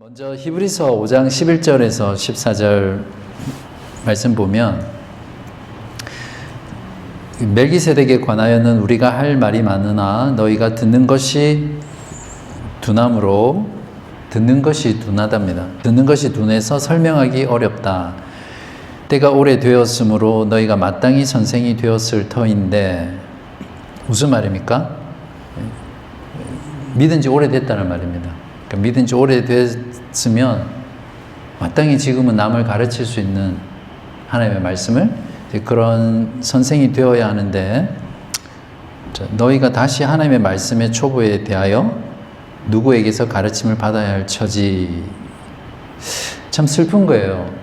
먼저 히브리서 5장 11절에서 14절 말씀 보면 멜기세덱에 관하여는 우리가 할 말이 많으나 너희가 듣는 것이 둔함으로 듣는 것이 둔하답니다. 듣는 것이 둔해서 설명하기 어렵다. 때가 오래되었으므로 너희가 마땅히 선생이 되었을 터인데 무슨 말입니까? 믿은 지 오래됐다는 말입니다. 그러니까 믿은 지 오래됐으면 마땅히 지금은 남을 가르칠 수 있는 하나님의 말씀을 그런 선생이 되어야 하는데 너희가 다시 하나님의 말씀의 초보에 대하여 누구에게서 가르침을 받아야 할 처지. 참 슬픈 거예요.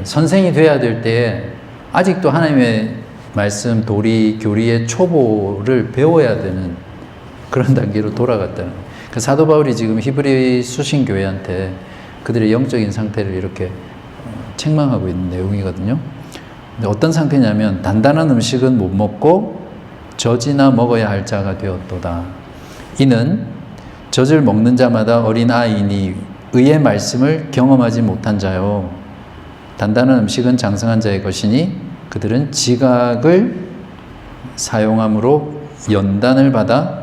선생이 돼야 될 때에 아직도 하나님의 말씀, 도리, 교리의 초보를 배워야 되는 그런 단계로 돌아갔다는 거예요. 그 사도 바울이 지금 히브리 수신교회한테 그들의 영적인 상태를 이렇게 책망하고 있는 내용이거든요. 근데 어떤 상태냐면 단단한 음식은 못 먹고 젖이나 먹어야 할 자가 되었도다. 이는 젖을 먹는 자마다 어린아이니 의의 말씀을 경험하지 못한 자요. 단단한 음식은 장성한 자의 것이니 그들은 지각을 사용함으로 연단을 받아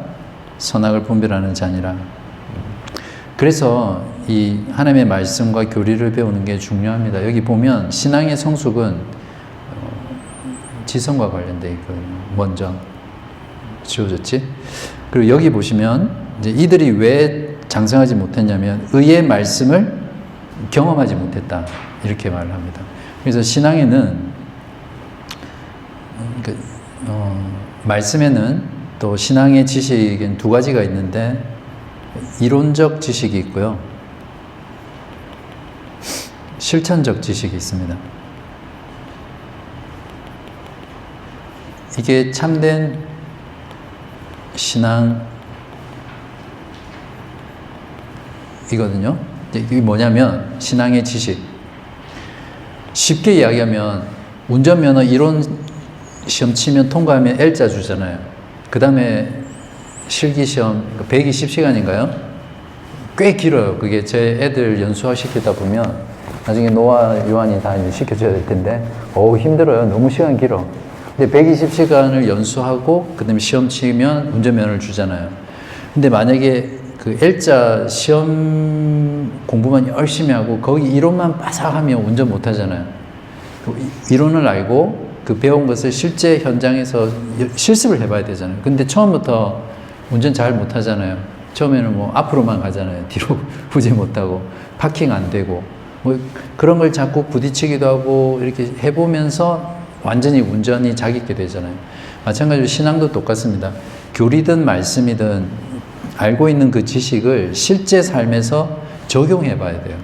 선악을 분별하는 자니라. 그래서 이 하나님의 말씀과 교리를 배우는 게 중요합니다. 여기 보면 신앙의 성숙은 지성과 관련되어 있거든요. 먼저 지워졌지? 그리고 여기 보시면 이제 이들이 왜 장성하지 못했냐면 의의 말씀을 경험하지 못했다 이렇게 말을 합니다. 그래서 신앙에는 말씀에는 또 신앙의 지식은 두 가지가 있는데 이론적 지식이 있고요. 실천적 지식이 있습니다. 이게 참된 신앙이거든요. 이게 뭐냐면 신앙의 지식. 쉽게 이야기하면 운전면허 이론 시험 치면 통과하면 L자 주잖아요. 그 다음에 실기시험 120시간인가요? 꽤 길어요. 그게 제 애들 연수학 시키다 보면 나중에 노아, 요한이 다 이제 시켜줘야 될 텐데 힘들어요. 너무 시간 길어. 근데 120시간을 연수하고 그 다음에 시험 치면 운전면허를 주잖아요. 근데 만약에 그 L자 시험 공부만 열심히 하고 거기 이론만 빠삭하면 운전 못 하잖아요. 이론을 알고 그 배운 것을 실제 현장에서 실습을 해봐야 되잖아요. 근데 처음부터 운전 잘 못 하잖아요. 처음에는 뭐 앞으로만 가잖아요. 뒤로 후지 못하고 파킹 안 되고 뭐 그런 걸 자꾸 부딪히기도 하고 이렇게 해보면서 완전히 운전이 자기게 되잖아요. 마찬가지로 신앙도 똑같습니다. 교리든 말씀이든 알고 있는 그 지식을 실제 삶에서 적용해 봐야 돼요.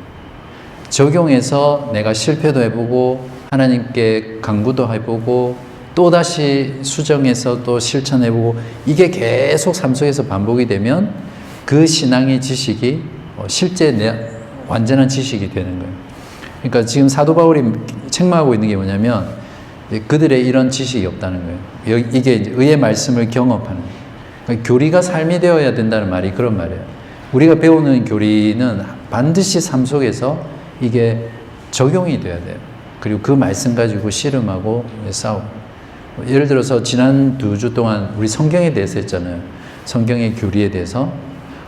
적용해서 내가 실패도 해보고 하나님께 간구도 해보고 또다시 수정해서 또 실천해보고 이게 계속 삶 속에서 반복이 되면 그 신앙의 지식이 실제 완전한 지식이 되는 거예요. 그러니까 지금 사도 바울이 책망하고 있는 게 뭐냐면 그들의 이런 지식이 없다는 거예요. 이게 이제 의의 말씀을 경험하는 거예요. 그러니까 교리가 삶이 되어야 된다는 말이 그런 말이에요. 우리가 배우는 교리는 반드시 삶 속에서 이게 적용이 돼야 돼요. 그리고 그 말씀 가지고 씨름하고 싸우고. 예를 들어서 지난 2주 동안 우리 성경에 대해서 했잖아요. 성경의 교리에 대해서.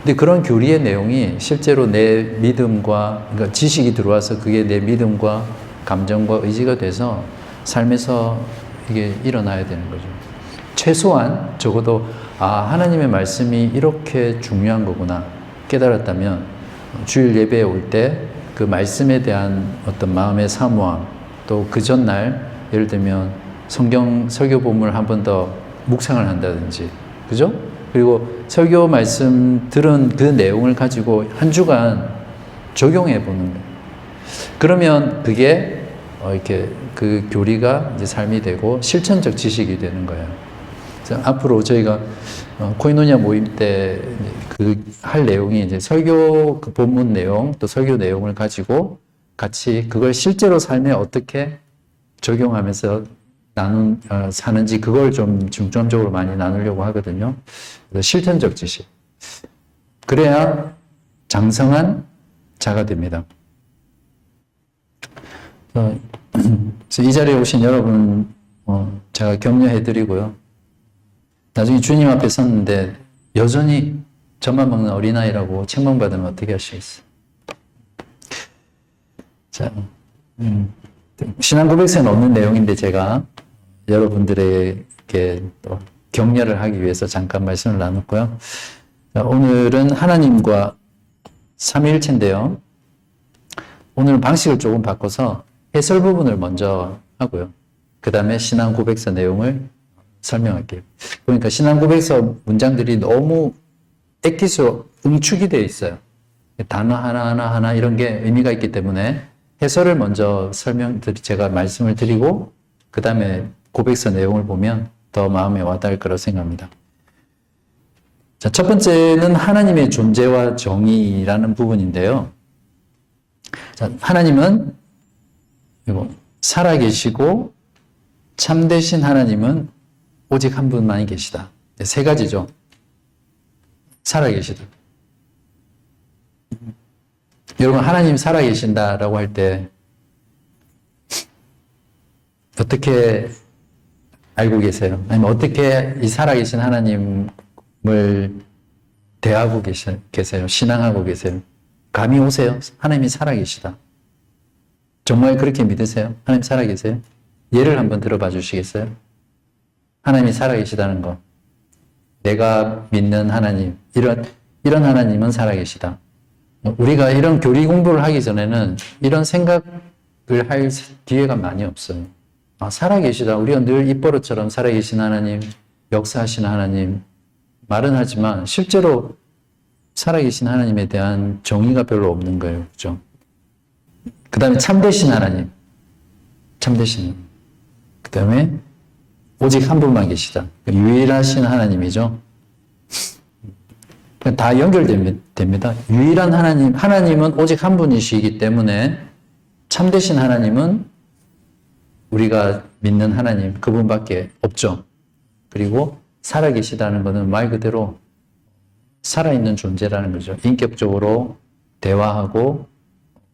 근데 그런 교리의 내용이 실제로 내 믿음과, 그러니까 지식이 들어와서 그게 내 믿음과 감정과 의지가 돼서 삶에서 이게 일어나야 되는 거죠. 최소한 적어도 하나님의 말씀이 이렇게 중요한 거구나 깨달았다면 주일 예배에 올 때 그 말씀에 대한 어떤 마음의 사모함, 또 그 전날 예를 들면 성경 설교 본문을 한 번 더 묵상을 한다든지, 그죠? 그리고 설교 말씀 들은 그 내용을 가지고 한 주간 적용해 보는 거예요. 그러면 그게 이렇게 그 교리가 이제 삶이 되고 실천적 지식이 되는 거예요. 그래서 앞으로 저희가 코이노니아 모임 때 그 할 내용이 이제 설교 그 본문 내용 또 설교 내용을 가지고 같이 그걸 실제로 삶에 어떻게 적용하면서 사는지 그걸 좀 중점적으로 많이 나누려고 하거든요. 그래서 실천적 지식. 그래야 장성한 자가 됩니다. 그래서 이 자리에 오신 여러분 제가 격려해 드리고요. 나중에 주님 앞에 섰는데 여전히 젖만 먹는 어린아이라고 책망받으면 어떻게 하시겠어요? 자, 신앙 고백서에는 없는 내용인데 제가 여러분들에게 또 격려를 하기 위해서 잠깐 말씀을 나눴고요. 자, 오늘은 하나님과 삼위일체인데요. 오늘은 방식을 조금 바꿔서 해설 부분을 먼저 하고요. 그 다음에 신앙 고백서 내용을 설명할게요. 그러니까 신앙 고백서 문장들이 너무 액기수 응축이 되어 있어요. 단어 하나 이런 게 의미가 있기 때문에 해설을 먼저 제가 말씀을 드리고 그 다음에 고백서 내용을 보면 더 마음에 와닿을 거라고 생각합니다. 자, 첫 번째는 하나님의 존재와 정의라는 부분인데요. 자, 하나님은 살아계시고 참되신 하나님은 오직 한 분만이 계시다. 세 가지죠. 살아계시다. 여러분, 하나님 살아계신다라고 할 때 어떻게 알고 계세요? 아니면 어떻게 이 살아계신 하나님을 대하고 계세요? 신앙하고 계세요? 감이 오세요? 하나님이 살아계시다. 정말 그렇게 믿으세요? 하나님 살아계세요? 예를 한번 들어봐 주시겠어요? 하나님이 살아계시다는 거. 내가 믿는 하나님, 이런 하나님은 살아계시다. 우리가 이런 교리 공부를 하기 전에는 이런 생각을 할 기회가 많이 없어요. 아, 살아계시다. 우리가 늘 입버릇처럼 살아계신 하나님, 역사하신 하나님, 말은 하지만 실제로 살아계신 하나님에 대한 정의가 별로 없는 거예요. 그죠? 그 다음에 참되신 하나님. 참되신. 그 다음에 오직 한 분만 계시다. 유일하신 하나님이죠. 다 연결됩니다. 유일한 하나님, 하나님은 오직 한 분이시기 때문에 참되신 하나님은 우리가 믿는 하나님, 그분밖에 없죠. 그리고 살아계시다는 것은 말 그대로 살아있는 존재라는 거죠. 인격적으로 대화하고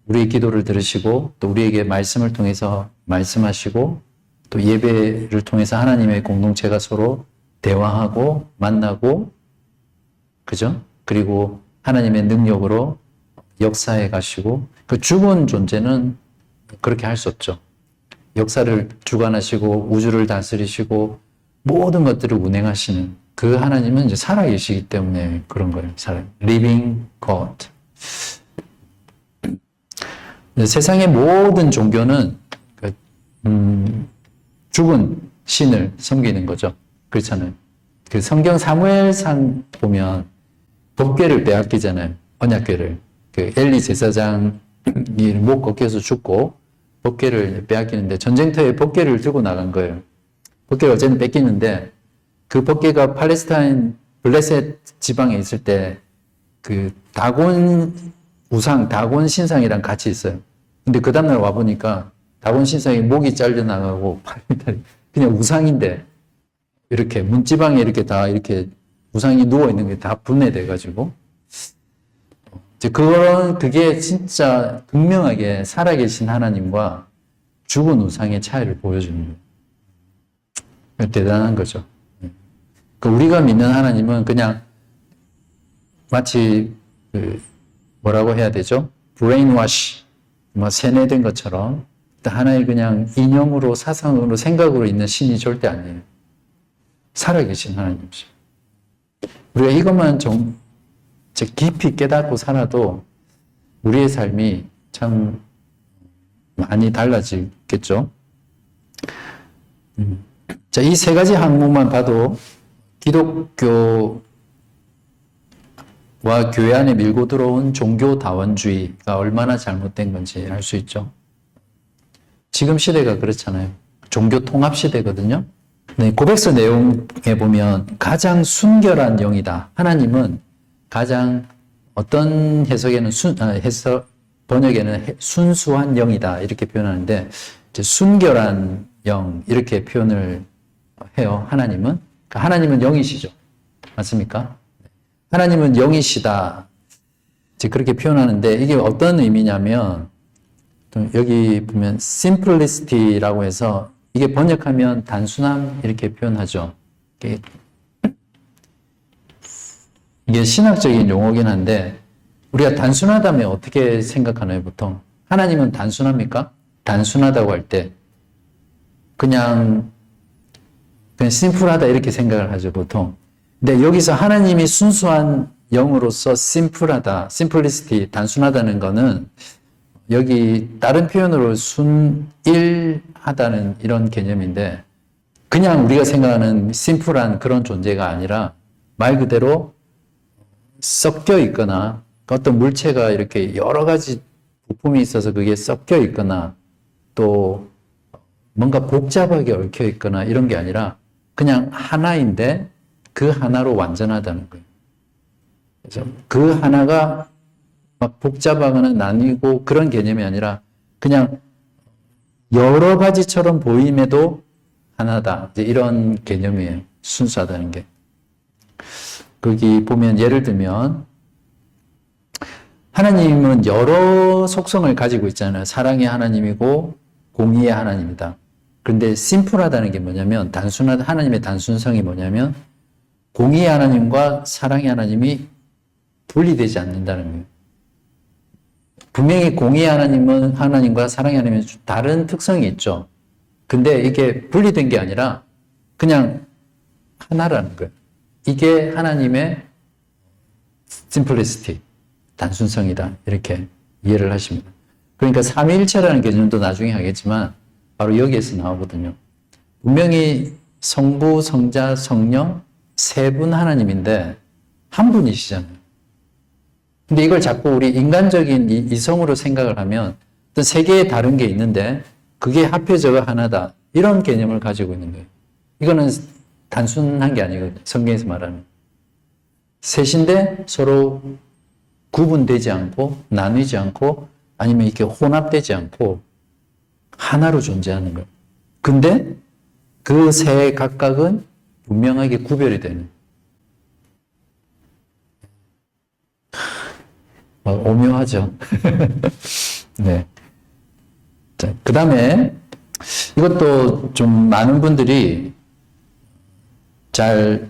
우리의 기도를 들으시고 또 우리에게 말씀을 통해서 말씀하시고 또 예배를 통해서 하나님의 공동체가 서로 대화하고 만나고 그죠? 그리고 하나님의 능력으로 역사해 가시고 그 죽은 존재는 그렇게 할 수 없죠. 역사를 주관하시고 우주를 다스리시고 모든 것들을 운행하시는 그 하나님은 이제 살아계시기 때문에 그런 거예요. Living God. 세상의 모든 종교는 죽은 신을 섬기는 거죠. 그렇잖아요. 그 성경 사무엘상 보면 법궤를 빼앗기잖아요. 언약궤를. 그 엘리 제사장이 목 꺾여서 죽고 법궤를 빼앗기는데 전쟁터에 법궤를 들고 나간 거예요. 법궤가 어쨌든 뺏기는데 그 법궤가 팔레스타인 블레셋 지방에 있을 때 그 다곤 우상, 다곤 신상이랑 같이 있어요. 근데 그 다음날 와보니까 다곤 신상이 목이 잘려나가고 그냥 우상인데 이렇게 문지방에 이렇게 다 이렇게 우상이 누워있는 게 다 분해돼가지고 이제 그게 진짜 분명하게 살아계신 하나님과 죽은 우상의 차이를 보여주는 거예요. 대단한 거죠. 우리가 믿는 하나님은 그냥 마치 뭐라고 해야 되죠? 브레인워시, 세뇌된 것처럼 하나의 그냥 이념으로 사상으로 생각으로 있는 신이 절대 아니에요. 살아계신 하나님이죠. 우리가 이것만 깊이 깨닫고 살아도 우리의 삶이 참 많이 달라지겠죠. 자, 이 세 가지 항목만 봐도 기독교와 교회 안에 밀고 들어온 종교다원주의가 얼마나 잘못된 건지 알 수 있죠. 지금 시대가 그렇잖아요. 종교 통합 시대거든요. 네, 고백서 내용에 보면 가장 순결한 영이다. 하나님은 가장 어떤 해석에는 번역에는 순수한 영이다 이렇게 표현하는데 이제 순결한 영 이렇게 표현을 해요. 하나님은 하나님은 영이시죠. 맞습니까? 하나님은 영이시다. 이제 그렇게 표현하는데 이게 어떤 의미냐면 여기 보면 simplicity라고 해서 이게 번역하면 단순함 이렇게 표현하죠. 이게 신학적인 용어긴 한데 우리가 단순하다면 어떻게 생각하나요, 보통? 하나님은 단순합니까? 단순하다고 할 때 그냥 심플하다 이렇게 생각을 하죠, 보통. 근데 여기서 하나님이 순수한 영으로서 심플하다, simplicity, 단순하다는 거는 여기 다른 표현으로 순일하다는 이런 개념인데 그냥 우리가 생각하는 심플한 그런 존재가 아니라 말 그대로 섞여 있거나 어떤 물체가 이렇게 여러 가지 부품이 있어서 그게 섞여 있거나 또 뭔가 복잡하게 얽혀 있거나 이런 게 아니라 그냥 하나인데 그 하나로 완전하다는 거예요. 그래서 그 하나가 막 복잡하거나 나뉘고 그런 개념이 아니라 그냥 여러 가지처럼 보임에도 하나다. 이제 이런 개념이에요. 순수하다는 게. 거기 보면 예를 들면 하나님은 여러 속성을 가지고 있잖아요. 사랑의 하나님이고 공의의 하나님이다. 그런데 심플하다는 게 뭐냐면 단순한 하나님의 단순성이 뭐냐면 공의의 하나님과 사랑의 하나님이 분리되지 않는다는 거예요. 분명히 공의의 하나님은 하나님과 사랑의 하나님은 다른 특성이 있죠. 근데 이게 분리된 게 아니라 그냥 하나라는 거예요. 이게 하나님의 simplicity, 단순성이다. 이렇게 이해를 하십니다. 그러니까 삼위일체라는 개념도 나중에 하겠지만 바로 여기에서 나오거든요. 분명히 성부, 성자, 성령 세 분 하나님인데 한 분이시잖아요. 근데 이걸 자꾸 우리 인간적인 이성으로 생각을 하면 어떤 세 개의 다른 게 있는데 그게 합해져가 하나다. 이런 개념을 가지고 있는 거예요. 이거는 단순한 게 아니거든요. 성경에서 말하는. 셋인데 서로 구분되지 않고 나뉘지 않고 아니면 이렇게 혼합되지 않고 하나로 존재하는 거예요. 근데 그 세 각각은 분명하게 구별이 되는. 오묘하죠. 네. 자, 그 다음에 이것도 좀 많은 분들이 잘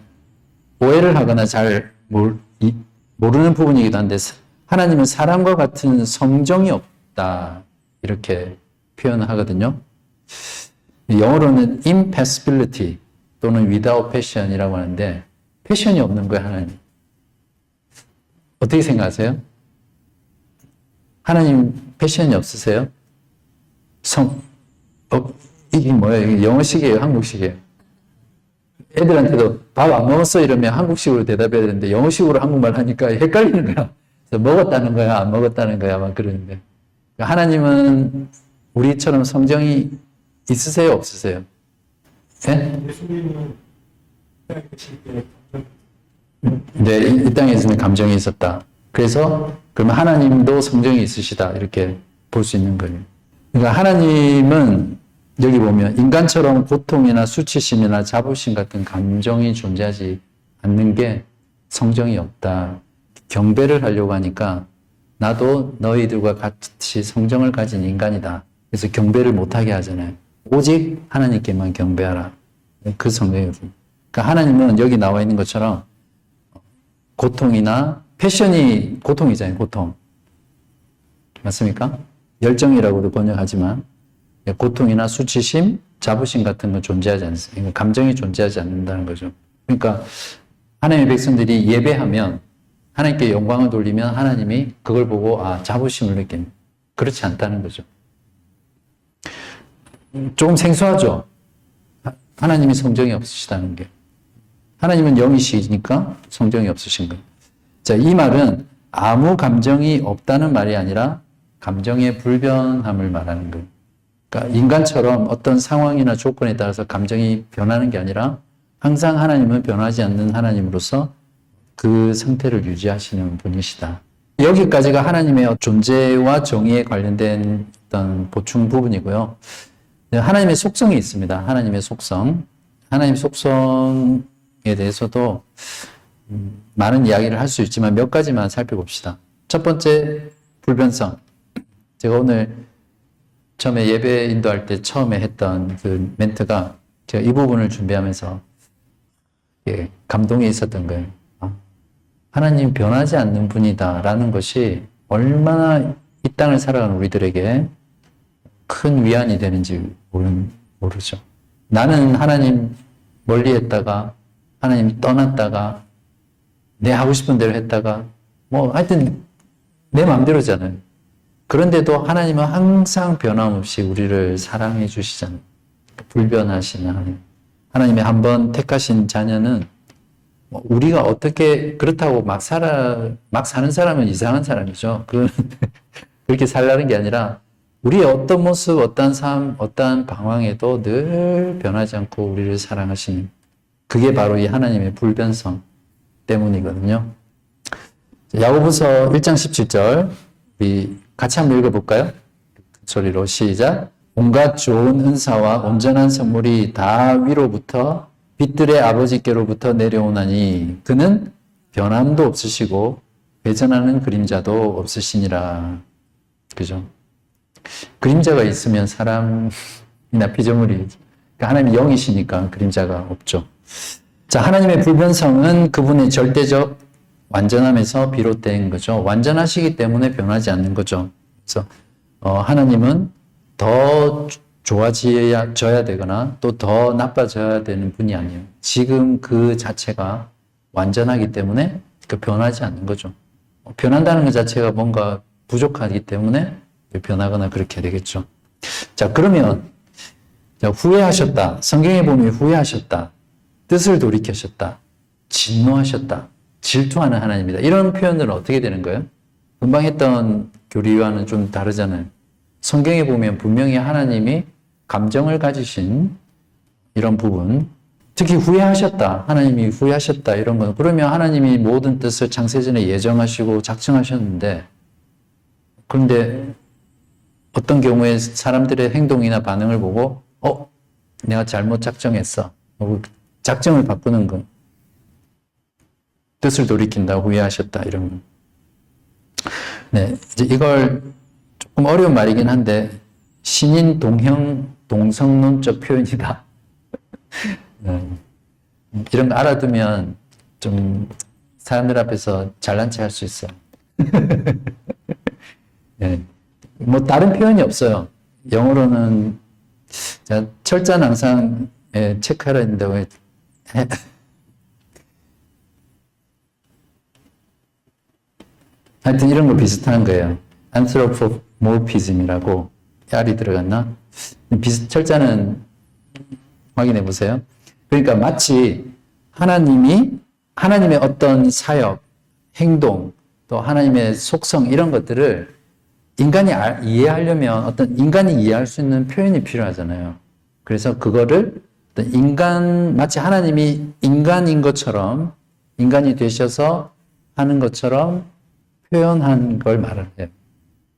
오해를 하거나 잘 모르는 부분이기도 한데 하나님은 사람과 같은 성정이 없다 이렇게 표현하거든요. 영어로는 impassibility 또는 without passion이라고 하는데 패션이 없는 거예요, 하나님. 어떻게 생각하세요? 하나님 패션이 없으세요? 이게 뭐예요? 이게 영어식이에요? 한국식이에요? 애들한테도 밥 안 먹었어? 이러면 한국식으로 대답해야 되는데 영어식으로 한국말 하니까 헷갈리는 거야. 그래서 먹었다는 거야? 안 먹었다는 거야? 막 그러는데. 하나님은 우리처럼 성정이 있으세요? 없으세요? 네? 네, 이 땅에서는 감정이 있었다. 그래서 그러면 하나님도 성정이 있으시다. 이렇게 볼 수 있는 거예요. 그러니까 하나님은 여기 보면 인간처럼 고통이나 수치심이나 자부심 같은 감정이 존재하지 않는 게 성정이 없다. 경배를 하려고 하니까 나도 너희들과 같이 성정을 가진 인간이다. 그래서 경배를 못하게 하잖아요. 오직 하나님께만 경배하라. 그 성경이에요. 그러니까 하나님은 여기 나와 있는 것처럼 고통이나 패션이 고통이잖아요. 고통. 맞습니까? 열정이라고도 번역하지만 고통이나 수치심, 자부심 같은 건 존재하지 않습니다. 감정이 존재하지 않는다는 거죠. 그러니까 하나님의 백성들이 예배하면 하나님께 영광을 돌리면 하나님이 그걸 보고 자부심을 느낍니다. 그렇지 않다는 거죠. 조금 생소하죠? 하나님이 성정이 없으시다는 게. 하나님은 영이시니까 성정이 없으신 거예요. 자, 이 말은 아무 감정이 없다는 말이 아니라 감정의 불변함을 말하는 거예요. 그러니까 인간처럼 어떤 상황이나 조건에 따라서 감정이 변하는 게 아니라 항상 하나님은 변하지 않는 하나님으로서 그 상태를 유지하시는 분이시다. 여기까지가 하나님의 존재와 정의에 관련된 어떤 보충 부분이고요. 하나님의 속성이 있습니다. 하나님의 속성. 하나님의 속성에 대해서도 많은 이야기를 할 수 있지만 몇 가지만 살펴봅시다. 첫 번째, 불변성. 제가 오늘 처음에 예배 인도할 때 처음에 했던 그 멘트가 제가 이 부분을 준비하면서 감동이 있었던 거예요. 하나님 변하지 않는 분이다라는 것이 얼마나 이 땅을 살아가는 우리들에게 큰 위안이 되는지 모르죠. 나는 하나님 멀리 했다가 하나님 떠났다가 내 하고 싶은 대로 했다가 뭐 하여튼 내 마음대로잖아요. 그런데도 하나님은 항상 변함없이 우리를 사랑해 주시잖아요. 불변하시는 하나님. 하나님이 한번 택하신 자녀는 우리가 어떻게 그렇다고 막 사는 사람은 이상한 사람이죠. 그렇게 살라는 게 아니라 우리의 어떤 모습, 어떤 삶, 어떤 방황에도 늘 변하지 않고 우리를 사랑하시는 그게 바로 이 하나님의 불변성 때문이거든요. 야고보서 1장 17절 우리 같이 한번 읽어볼까요? 큰 소리로 시작. 온갖 좋은 은사와 온전한 선물이 다 위로부터 빛들의 아버지께로부터 내려오나니 그는 변함도 없으시고 배전하는 그림자도 없으시니라. 그죠? 그림자가 있으면 사람이나 피조물이 그러니까 하나님이 영이시니까 그림자가 없죠. 자, 하나님의 불변성은 그분의 절대적 완전함에서 비롯된 거죠. 완전하시기 때문에 변하지 않는 거죠. 그래서 하나님은 더 좋아져야 되거나 또 더 나빠져야 되는 분이 아니에요. 지금 그 자체가 완전하기 때문에 변하지 않는 거죠. 변한다는 것 자체가 뭔가 부족하기 때문에 변하거나 그렇게 되겠죠. 자, 그러면 후회하셨다. 성경에 보면 후회하셨다. 뜻을 돌이키셨다. 진노하셨다. 질투하는 하나님이다. 이런 표현들은 어떻게 되는 거예요? 금방 했던 교리와는 좀 다르잖아요. 성경에 보면 분명히 하나님이 감정을 가지신 이런 부분, 특히 후회하셨다. 하나님이 후회하셨다. 이런 건 그러면 하나님이 모든 뜻을 창세전에 예정하시고 작정하셨는데 그런데 어떤 경우에 사람들의 행동이나 반응을 보고 내가 잘못 작정했어. 작정을 바꾸는 거. 뜻을 돌이킨다, 후회하셨다, 이런 거. 네, 이제 이걸 조금 어려운 말이긴 한데, 신인 동형 동성론적 표현이다. 이런 거 알아두면 좀 사람들 앞에서 잘난 체 할 수 있어. 네. 뭐 다른 표현이 없어요. 영어로는 제가 철자는 항상 체크하라 했는데 왜 하여튼 이런 거 비슷한 거예요. anthropomorphism이라고 R이 들어갔나? 철자는 확인해 보세요. 그러니까 마치 하나님의 어떤 사역, 행동, 또 하나님의 속성 이런 것들을 인간이 이해하려면 어떤 인간이 이해할 수 있는 표현이 필요하잖아요. 그래서 그거를 마치 하나님이 인간인 것처럼 인간이 되셔서 하는 것처럼 표현한 걸 말을 해요.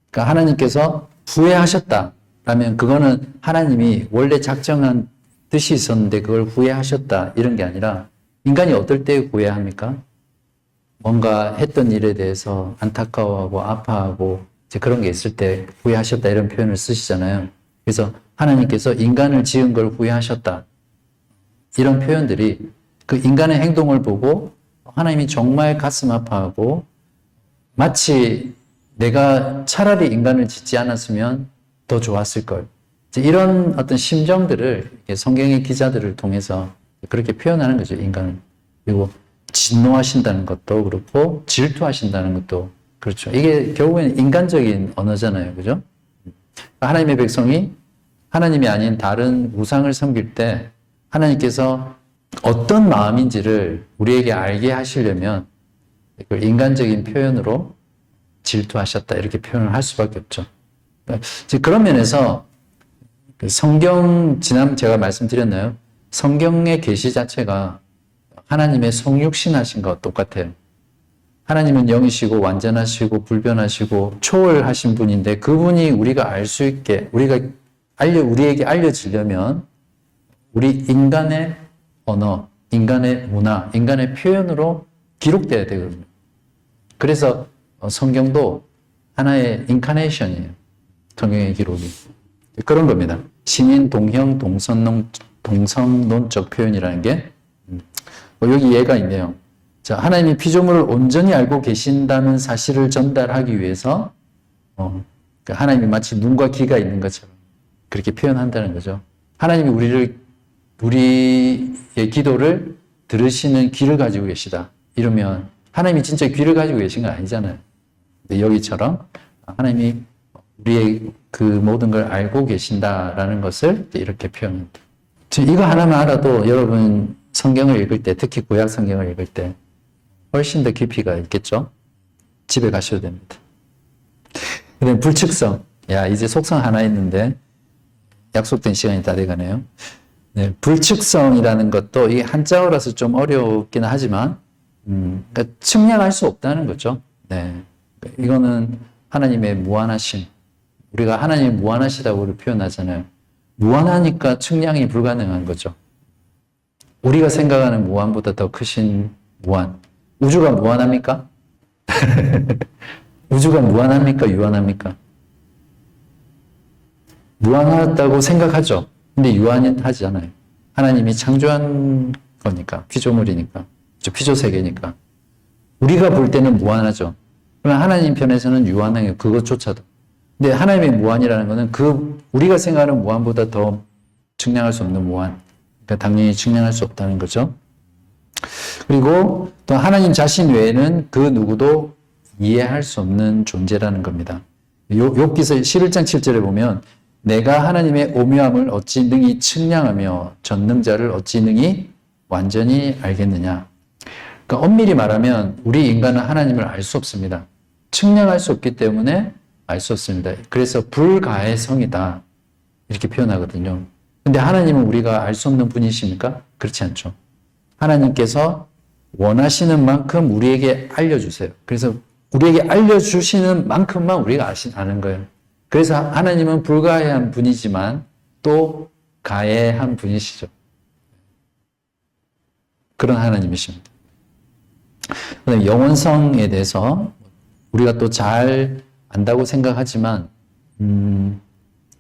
그러니까 하나님께서 후회하셨다라면 그거는 하나님이 원래 작정한 뜻이 있었는데 그걸 후회하셨다 이런 게 아니라 인간이 어떨 때 후회합니까? 뭔가 했던 일에 대해서 안타까워하고 아파하고 이제 그런 게 있을 때 후회하셨다 이런 표현을 쓰시잖아요. 그래서 하나님께서 인간을 지은 걸 후회하셨다. 이런 표현들이 그 인간의 행동을 보고 하나님이 정말 가슴 아파하고 마치 내가 차라리 인간을 짓지 않았으면 더 좋았을 걸. 이런 어떤 심정들을 성경의 기자들을 통해서 그렇게 표현하는 거죠, 인간을. 그리고 진노하신다는 것도 그렇고 질투하신다는 것도 그렇죠. 이게 결국에는 인간적인 언어잖아요. 그죠? 하나님의 백성이 하나님이 아닌 다른 우상을 섬길 때 하나님께서 어떤 마음인지를 우리에게 알게 하시려면 그걸 인간적인 표현으로 질투하셨다 이렇게 표현을 할 수밖에 없죠. 그런 면에서 성경 제가 말씀드렸나요? 성경의 계시 자체가 하나님의 성육신하신 것 똑같아요. 하나님은 영이시고 완전하시고 불변하시고 초월하신 분인데 그분이 우리가 알 수 있게 우리에게 알려지려면 우리 인간의 언어, 인간의 문화, 인간의 표현으로 기록돼야 되거든요. 그래서 성경도 하나의 인카네이션이에요. 성경의 기록이. 그런 겁니다. 신인, 동형, 동성론적 표현이라는 게 여기 예가 있네요. 자, 하나님이 피조물을 온전히 알고 계신다는 사실을 전달하기 위해서 그러니까 하나님이 마치 눈과 귀가 있는 것처럼 그렇게 표현한다는 거죠. 하나님이 우리의 기도를 들으시는 귀를 가지고 계시다. 이러면 하나님이 진짜 귀를 가지고 계신 건 아니잖아요. 근데 여기처럼 하나님이 우리의 그 모든 걸 알고 계신다라는 것을 이렇게 표현합니다. 이거 하나만 알아도 여러분 성경을 읽을 때, 특히 구약 성경을 읽을 때 훨씬 더 깊이가 있겠죠? 집에 가셔도 됩니다. 그다음에 불측성. 야, 이제 속성 하나 있는데 약속된 시간이 다 돼가네요. 네, 불측성이라는 것도 이게 한자어라서 좀 어렵긴 하지만 그러니까 측량할 수 없다는 거죠. 네, 이거는 하나님의 무한하심. 우리가 하나님이 무한하시다고 표현하잖아요. 무한하니까 측량이 불가능한 거죠. 우리가 생각하는 무한보다 더 크신 무한. 우주가 무한합니까? 우주가 무한합니까? 유한합니까? 무한하다고 생각하죠. 근데 유한하지 않아요. 하나님이 창조한 거니까, 피조물이니까, 피조세계니까. 우리가 볼 때는 무한하죠. 그러나 하나님 편에서는 유한해요. 그것조차도. 근데 하나님의 무한이라는 것은 우리가 생각하는 무한보다 더 측량할 수 없는 무한. 그러니까 당연히 측량할 수 없다는 거죠. 그리고 또 하나님 자신 외에는 그 누구도 이해할 수 없는 존재라는 겁니다. 욥기서 11장 7절에 보면 내가 하나님의 오묘함을 어찌 능히 측량하며 전능자를 어찌 능히 완전히 알겠느냐. 그러니까 엄밀히 말하면 우리 인간은 하나님을 알 수 없습니다. 측량할 수 없기 때문에 알 수 없습니다. 그래서 불가의 성이다 이렇게 표현하거든요. 근데 하나님은 우리가 알 수 없는 분이십니까? 그렇지 않죠. 하나님께서 원하시는 만큼 우리에게 알려주세요. 그래서 우리에게 알려주시는 만큼만 우리가 아는 거예요. 그래서 하나님은 불가해한 분이지만 또 가해한 분이시죠. 그런 하나님이십니다. 그다음에 영원성에 대해서 우리가 또 잘 안다고 생각하지만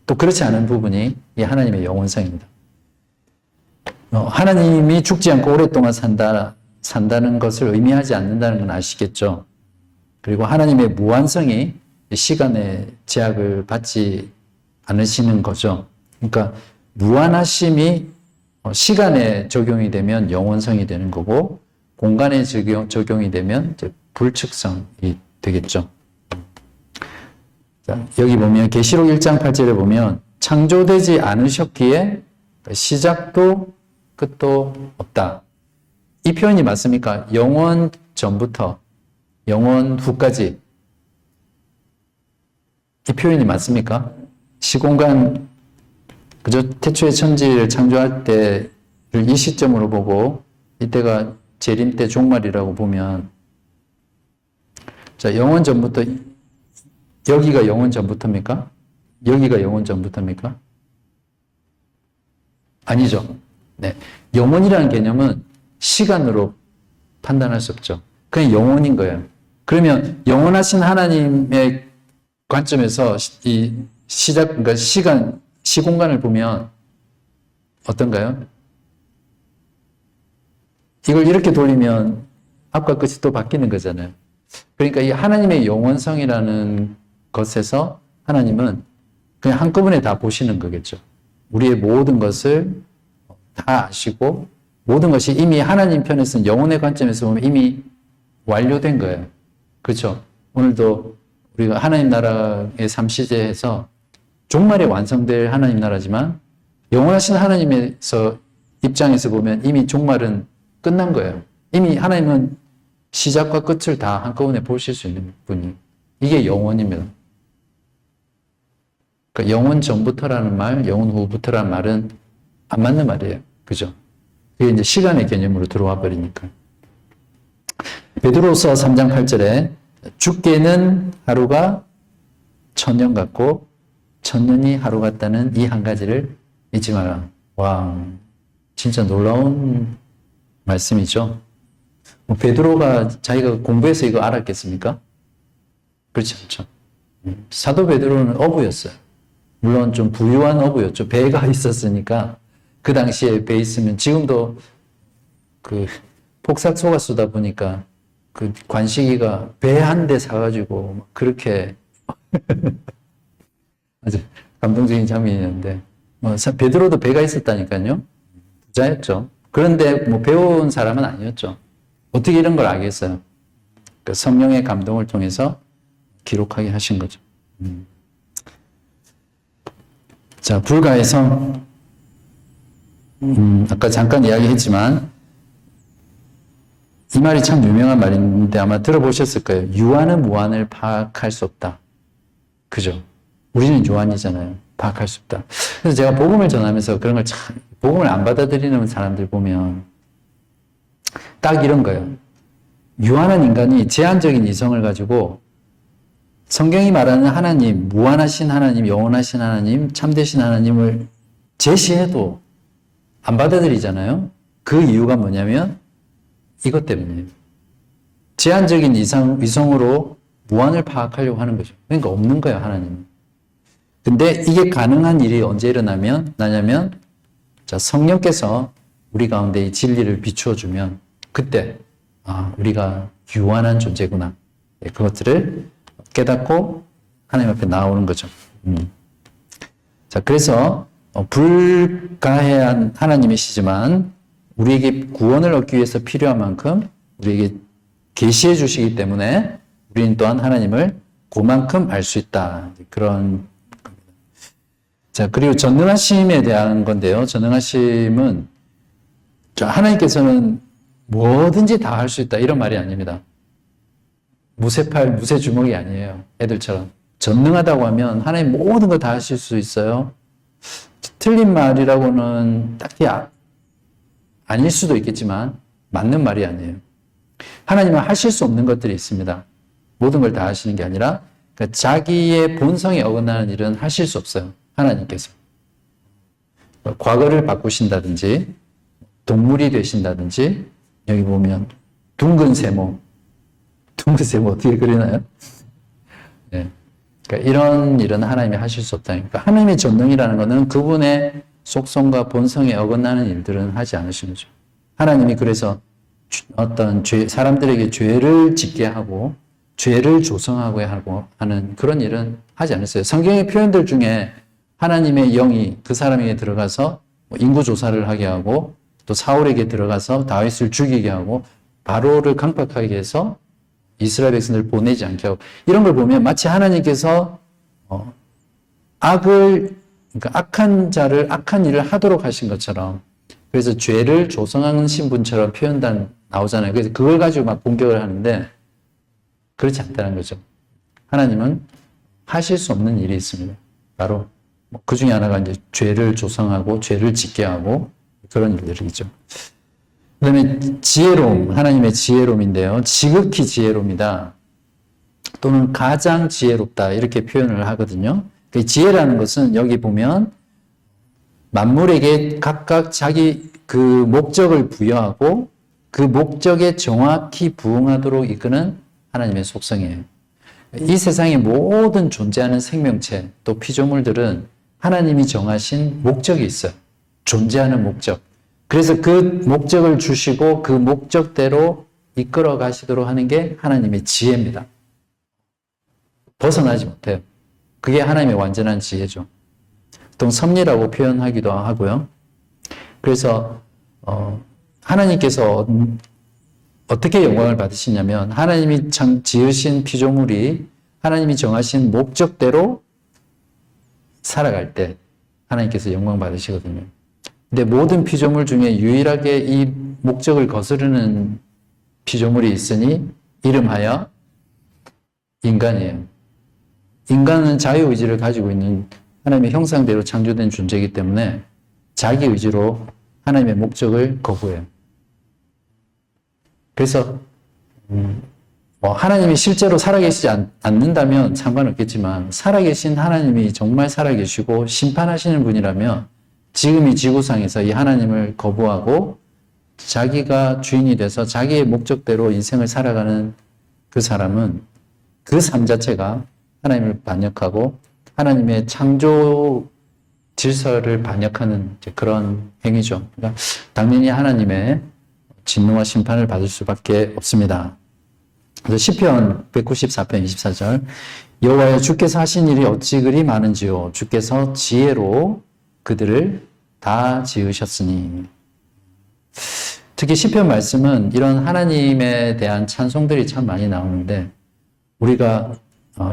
또 그렇지 않은 부분이 이 하나님의 영원성입니다. 하나님이 죽지 않고 오랫동안 산다는 것을 의미하지 않는다는 건 아시겠죠? 그리고 하나님의 무한성이 시간의 제약을 받지 않으시는 거죠. 그러니까 무한하심이 시간에 적용이 되면 영원성이 되는 거고 공간에 적용이 되면 이제 불측성이 되겠죠. 자, 여기 보면 계시록 1장 8절에 보면 창조되지 않으셨기에 시작도 끝도 없다. 이 표현이 맞습니까? 영원 전부터 영원 후까지 이 표현이 맞습니까? 시공간 그저 태초의 천지를 창조할 때를 이 시점으로 보고 이때가 재림 때 종말이라고 보면 자, 영원 전부터 여기가 영원 전부터입니까? 여기가 영원 전부터입니까? 아니죠. 네. 영원이라는 개념은 시간으로 판단할 수 없죠. 그냥 영원인 거예요. 그러면 영원하신 하나님의 관점에서 이 그러니까 시공간을 보면 어떤가요? 이걸 이렇게 돌리면 앞과 끝이 또 바뀌는 거잖아요. 그러니까 이 하나님의 영원성이라는 것에서 하나님은 그냥 한꺼번에 다 보시는 거겠죠. 우리의 모든 것을 다 아시고 모든 것이 이미 하나님 편에서는 영혼의 관점에서 보면 이미 완료된 거예요. 그렇죠? 오늘도 우리가 하나님 나라의 삼시제에서 종말에 완성될 하나님 나라지만 영원하신 하나님에서 입장에서 보면 이미 종말은 끝난 거예요. 이미 하나님은 시작과 끝을 다 한꺼번에 보실 수 있는 분이 이게 영원입니다. 그러니까 영원 전부터라는 말, 영원 후부터라는 말은 안 맞는 말이에요. 그죠? 이게 이제 시간의 개념으로 들어와 버리니까. 베드로서 3장 8절에 죽게는 하루가 1000년 같고 1000년이 하루 같다는 이 한 가지를 잊지 마라. 와, 진짜 놀라운 말씀이죠. 베드로가 자기가 공부해서 이거 알았겠습니까? 그렇지 않죠. 사도 베드로는 어부였어요. 물론 좀 부유한 어부였죠. 배가 있었으니까 그 당시에 배 있으면 지금도 그 폭삭 속았수다 보니까 그 관식이가 배 한 대 사가지고 그렇게 아주 감동적인 장면이었는데 베드로도 배가 있었다니까요. 부자였죠. 그런데 뭐 배운 사람은 아니었죠. 어떻게 이런 걸 알겠어요? 그 성령의 감동을 통해서 기록하게 하신 거죠. 자, 불가의 성. 아까 잠깐 이야기했지만 이 말이 참 유명한 말인데 아마 들어보셨을 거예요. 유한은 무한을 파악할 수 없다. 그죠? 우리는 유한이잖아요. 파악할 수 없다. 그래서 제가 복음을 전하면서 그런 걸 참, 복음을 안 받아들이는 사람들 보면 딱 이런 거예요. 유한한 인간이 제한적인 이성을 가지고 성경이 말하는 하나님, 무한하신 하나님, 영원하신 하나님, 참되신 하나님을 제시해도 안 받아들이잖아요. 그 이유가 뭐냐면 이것 때문이에요. 제한적인 이성으로 무한을 파악하려고 하는 거죠. 그러니까 없는 거예요, 하나님은. 근데 이게 가능한 일이 언제 나냐면, 자, 성령께서 우리 가운데 이 진리를 비추어 주면, 그때, 우리가 유한한 존재구나. 그것들을 깨닫고 하나님 앞에 나오는 거죠. 자, 그래서, 불가해한 하나님이시지만, 우리에게 구원을 얻기 위해서 필요한 만큼 우리에게 계시해 주시기 때문에 우리는 또한 하나님을 그만큼 알 수 있다. 그런 겁니다. 자, 그리고 전능하심에 대한 건데요. 전능하심은 하나님께서는 뭐든지 다 할 수 있다. 이런 말이 아닙니다. 무쇠팔, 무쇠주먹이 아니에요. 애들처럼. 전능하다고 하면 하나님 모든 걸 다 하실 수 있어요. 틀린 말이라고는 딱히 아닐 수도 있겠지만 맞는 말이 아니에요. 하나님은 하실 수 없는 것들이 있습니다. 모든 걸 다 하시는 게 아니라 그러니까 자기의 본성에 어긋나는 일은 하실 수 없어요. 하나님께서. 과거를 바꾸신다든지 동물이 되신다든지 여기 보면 둥근 세모 어떻게 그리나요? 네. 그러니까 이런 일은 하나님이 하실 수 없다. 그러니까 하나님의 전능이라는 것은 그분의 속성과 본성에 어긋나는 일들은 하지 않으시는 거죠. 하나님이 그래서 어떤 사람들에게 죄를 짓게 하고 죄를 조성하고 하는 그런 일은 하지 않았어요. 성경의 표현들 중에 하나님의 영이 그 사람에게 들어가서 인구 조사를 하게 하고 또 사울에게 들어가서 다윗을 죽이게 하고 바로를 강팍하게 해서 이스라엘 백성들을 보내지 않게 하고 이런 걸 보면 마치 하나님께서 그러니까 악한 자를 악한 일을 하도록 하신 것처럼 그래서 죄를 조성하신 분처럼 나오잖아요. 그래서 그걸 가지고 막 공격을 하는데 그렇지 않다는 거죠. 하나님은 하실 수 없는 일이 있습니다. 바로 그 중에 하나가 이제 죄를 조성하고 죄를 짓게 하고 그런 일들이죠. 그 다음에 지혜로움, 하나님의 지혜로움인데요. 지극히 지혜로움이다. 또는 가장 지혜롭다. 이렇게 표현을 하거든요. 지혜라는 것은 여기 보면 만물에게 각각 자기 그 목적을 부여하고 그 목적에 정확히 부응하도록 이끄는 하나님의 속성이에요. 이 세상의 모든 존재하는 생명체 또 피조물들은 하나님이 정하신 목적이 있어요. 존재하는 목적. 그래서 그 목적을 주시고 그 목적대로 이끌어 가시도록 하는 게 하나님의 지혜입니다. 벗어나지 못해요. 그게 하나님의 완전한 지혜죠. 보통 섭리라고 표현하기도 하고요. 그래서 하나님께서 어떻게 영광을 받으시냐면 하나님이 지으신 피조물이 하나님이 정하신 목적대로 살아갈 때 하나님께서 영광 받으시거든요. 근데 모든 피조물 중에 유일하게 이 목적을 거스르는 피조물이 있으니 이름하여 인간이에요. 인간은 자유의지를 가지고 있는 하나님의 형상대로 창조된 존재이기 때문에 자기 의지로 하나님의 목적을 거부해요. 그래서 하나님이 실제로 살아계시지 않는다면 상관없겠지만 살아계신 하나님이 정말 살아계시고 심판하시는 분이라면 지금 이 지구상에서 이 하나님을 거부하고 자기가 주인이 돼서 자기의 목적대로 인생을 살아가는 그 사람은 그 삶 자체가 하나님을 반역하고 하나님의 창조 질서를 반역하는 그런 행위죠. 그러니까 당연히 하나님의 진노와 심판을 받을 수밖에 없습니다. 그래서 시편 194편 24절 여호와여 주께서 하신 일이 어찌 그리 많은지요 주께서 지혜로 그들을 다 지으셨으니. 특히 시편 말씀은 이런 하나님에 대한 찬송들이 참 많이 나오는데 우리가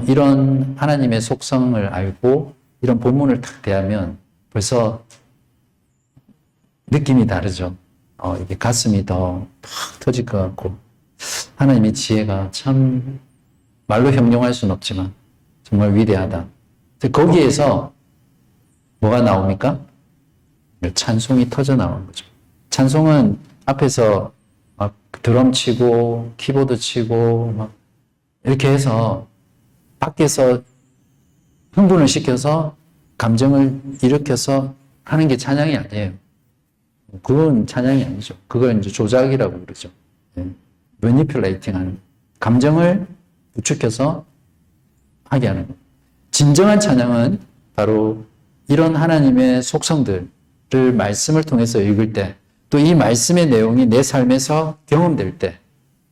이런 하나님의 속성을 알고 이런 본문을 딱 대하면 벌써 느낌이 다르죠. 이게 가슴이 더 팍 터질 것 같고 하나님의 지혜가 참 말로 형용할 수는 없지만 정말 위대하다. 거기에서 뭐가 나옵니까? 찬송이 터져 나오는 거죠. 찬송은 앞에서 막 드럼 치고 키보드 치고 막 이렇게 해서 밖에서 흥분을 시켜서 감정을 일으켜서 하는 게 찬양이 아니에요. 그건 찬양이 아니죠. 그걸 이제 조작이라고 그러죠. 매니플레이팅 하는 감정을 부추겨서 하게 하는 거예요. 진정한 찬양은 바로 이런 하나님의 속성들을 말씀을 통해서 읽을 때 또 이 말씀의 내용이 내 삶에서 경험될 때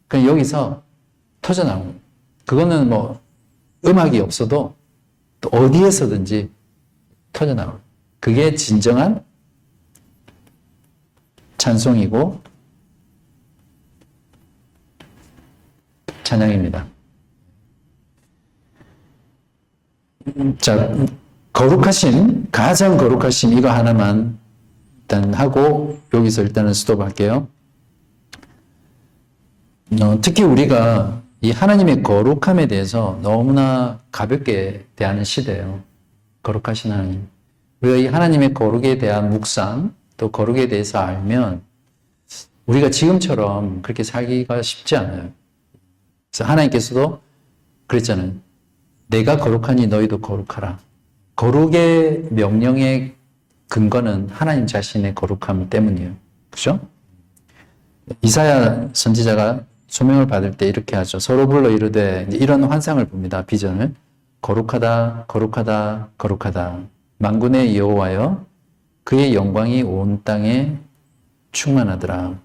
그냥 여기서 터져 나오는 거예요. 그거는 뭐 음악이 없어도 또 어디에서든지 터져 나오는 그게 진정한 찬송이고 찬양입니다. 자, 가장 거룩하심 이거 하나만 일단 하고 여기서 일단은 스톱할게요. 특히 우리가 이 하나님의 거룩함에 대해서 너무나 가볍게 대하는 시대예요. 거룩하신 하나님. 우리가 이 하나님의 거룩에 대한 묵상 또 거룩에 대해서 알면 우리가 지금처럼 그렇게 살기가 쉽지 않아요. 그래서 하나님께서도 그랬잖아요. 내가 거룩하니 너희도 거룩하라. 거룩의 명령의 근거는 하나님 자신의 거룩함 때문이에요. 그죠? 이사야 선지자가 소명을 받을 때 이렇게 하죠. 서로 불러 이르되 이런 환상을 봅니다. 비전을. 거룩하다, 거룩하다, 거룩하다. 만군의 여호와여 그의 영광이 온 땅에 충만하더라.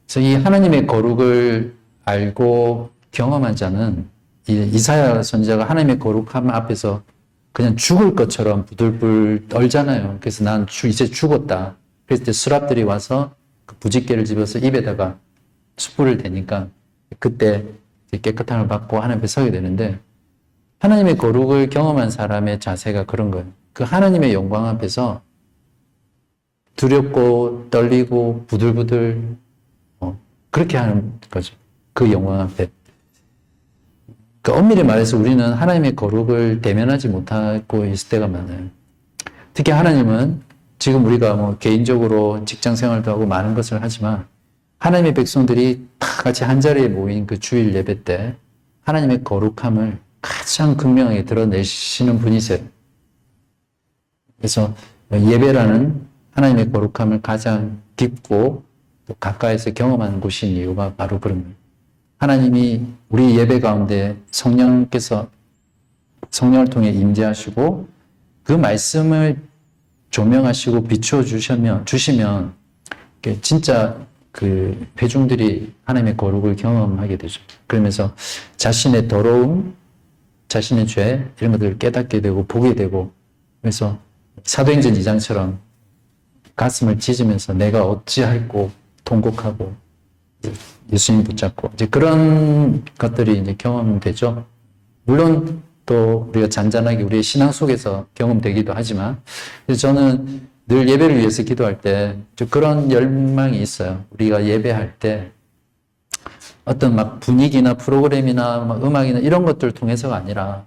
그래서 이 하나님의 거룩을 알고 경험한 자는 이사야 선지자가 하나님의 거룩함 앞에서 그냥 죽을 것처럼 부들불 떨잖아요. 그래서 난 이제 죽었다. 그랬을 때 수랍들이 와서 그 부짓개를 집어서 입에다가 숯불을 대니까 그때 깨끗함을 받고 하나님 앞에 서게 되는데 하나님의 거룩을 경험한 사람의 자세가 그런 거예요. 그 하나님의 영광 앞에서 두렵고 떨리고 부들부들 그렇게 하는 거죠. 그 영광 앞에. 그 엄밀히 말해서 우리는 하나님의 거룩을 대면하지 못하고 있을 때가 많아요. 특히 하나님은 지금 우리가 뭐 개인적으로 직장 생활도 하고 많은 것을 하지만 하나님의 백성들이 다 같이 한자리에 모인 그 주일 예배 때 하나님의 거룩함을 가장 극명하게 드러내시는 분이세요. 그래서 예배라는 하나님의 거룩함을 가장 깊고 또 가까이서 경험하는 곳인 이유가 바로 그런 거예요. 하나님이 우리 예배 가운데 성령께서 성령을 통해 임재하시고 그 말씀을 조명하시고 비추어 주시면 진짜 그 회중들이 하나님의 거룩을 경험하게 되죠. 그러면서 자신의 더러움, 자신의 죄 이런 것들을 깨닫게 되고 보게 되고 그래서 사도행전 2장처럼 가슴을 찢으면서 내가 어찌할꼬 통곡하고 예수님 붙잡고 이제 그런 것들이 이제 경험되죠. 물론 또 우리가 잔잔하게 우리의 신앙 속에서 경험되기도 하지만 그래서 저는 늘 예배를 위해서 기도할 때 그런 열망이 있어요. 우리가 예배할 때 어떤 막 분위기나 프로그램이나 막 음악이나 이런 것들 통해서가 아니라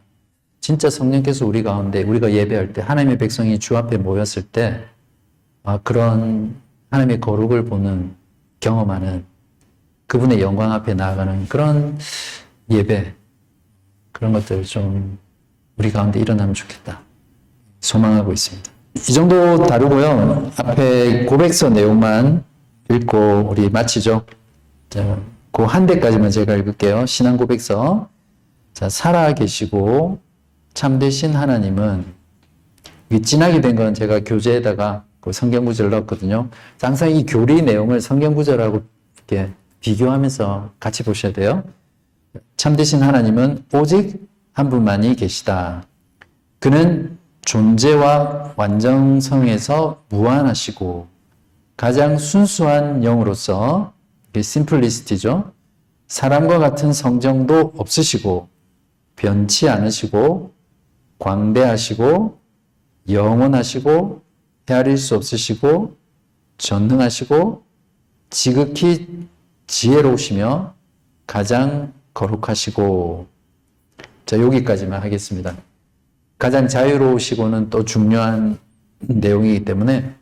진짜 성령께서 우리 가운데 우리가 예배할 때 하나님의 백성이 주 앞에 모였을 때 그런 하나님의 거룩을 보는 경험하는 그분의 영광 앞에 나아가는 그런 예배 그런 것들 좀 우리 가운데 일어나면 좋겠다 소망하고 있습니다. 이 정도 다루고요. 앞에 고백서 내용만 읽고 우리 마치죠. 그 한 대까지만 제가 읽을게요. 신앙 고백서 자, 살아계시고 참되신 하나님은, 이 진하게 된 건 제가 교재에다가 그 성경 구절을 넣었거든요. 항상 이 교리 내용을 성경 구절하고 이렇게 비교하면서 같이 보셔야 돼요. 참되신 하나님은 오직 한 분만이 계시다. 그는 존재와 완전성에서 무한하시고 가장 순수한 영으로서, 이게 심플리스티죠. 사람과 같은 성정도 없으시고 변치 않으시고 광대하시고 영원하시고 헤아릴 수 없으시고 전능하시고 지극히 지혜로우시며 가장 거룩하시고. 자, 여기까지만 하겠습니다. 가장 자유로우시고는 또 중요한 내용이기 때문에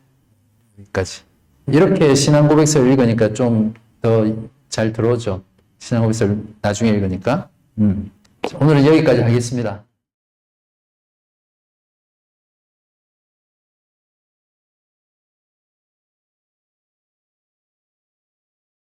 여기까지. 이렇게 신앙 고백서를 읽으니까 좀 더 잘 들어오죠. 신앙 고백서를 나중에 읽으니까. 오늘은 여기까지 하겠습니다.